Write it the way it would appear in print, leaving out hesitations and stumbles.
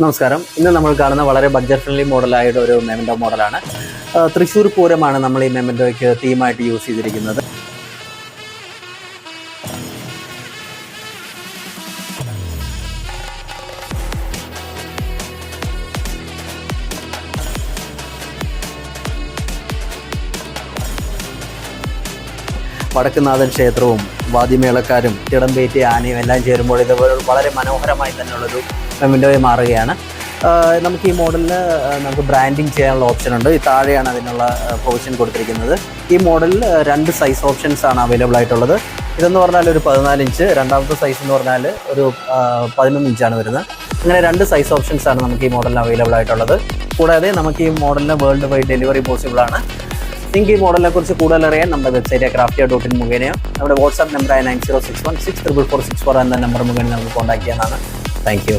നമസ്കാരം. ഇന്ന് നമ്മൾ കാണുന്ന വളരെ ബഡ്ജറ്റ് ഫ്രണ്ട്ലി മോഡലായിട്ട് ഒരു മെമൻറ്റോ മോഡലാണ്. തൃശ്ശൂർ പൂരമാണ് നമ്മൾ ഈ മെമൻറ്റോയ്ക്ക് തീമായിട്ട് യൂസ് ചെയ്തിരിക്കുന്നത്. വടക്കുന്നാഥൻ ക്ഷേത്രവും വാദ്യമേളക്കാരും തിടമ്പേറ്റി ആനയും എല്ലാം ചേരുമ്പോൾ ഇത് വളരെ മനോഹരമായി തന്നെയുള്ളൊരു മെമൻറ്റോയെ മാറുകയാണ്. നമുക്ക് ഈ മോഡലിൽ നമുക്ക് ബ്രാൻഡിങ് ചെയ്യാനുള്ള ഓപ്ഷൻ ഉണ്ട്. ഈ താഴെയാണ് അതിനുള്ള പ്രൊവിഷൻ കൊടുത്തിരിക്കുന്നത്. ഈ മോഡലിൽ 2 സൈസ് ഓപ്ഷൻസ് ആണ് അവൈലബിൾ ആയിട്ടുള്ളത്. ഇതെന്ന് പറഞ്ഞാൽ ഒരു 14 ഇഞ്ച്, രണ്ടാമത്തെ സൈസ് എന്ന് പറഞ്ഞാൽ ഒരു 11 ഇഞ്ചാണ് വരുന്നത്. അങ്ങനെ 2 സൈസ് ഓപ്ഷൻസ് ആണ് നമുക്ക് ഈ മോഡലിൽ അവൈലബിൾ ആയിട്ടുള്ളത്. കൂടാതെ നമുക്ക് ഈ മോഡലിന് വേൾഡ് വൈഡ് ഡെലിവറി പോസിബിൾ ആണ്. നിങ്ങൾക്ക് ഈ മോഡലിനെ കുറിച്ച് കൂടുതൽ അറിയാൻ നമ്മുടെ വെബ്സൈറ്റ് craftia.in മുഖേനയോ നമ്മുടെ വാട്സാപ്പ് നമ്പറായ 9061644464 എന്ന നമ്പർ മുഖേന നമുക്ക് കോൺടാക്ട് ചെയ്യാനാണ്. Thank you.